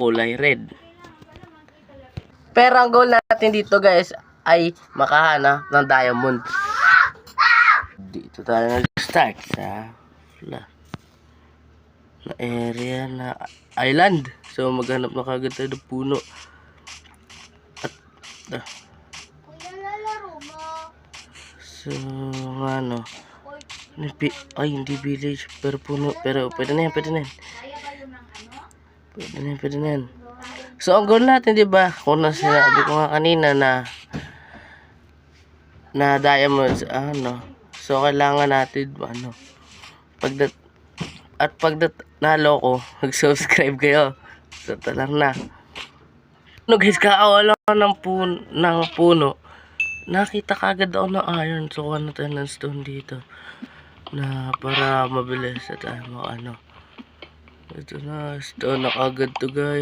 kulay red. Pero ang goal natin dito guys ay makahanap ng diamond. Dito tayo nag-start sa na area na island. So maghanap na kagad tayo ng puno. At so ano, ay hindi village pero puno, pero pwede na yan, pwede na yan. So ang goal natin, di ba, kung sinabi ko nga kanina na diamonds, so kailangan natin pag nalo ko, mag-subscribe kayo. So talang na. Guys, kakawala ko ng puno. Nakita kagad ako ng iron. So kuha na tayo ng stone dito na para mabilis at ito na, stone na kagad to guys.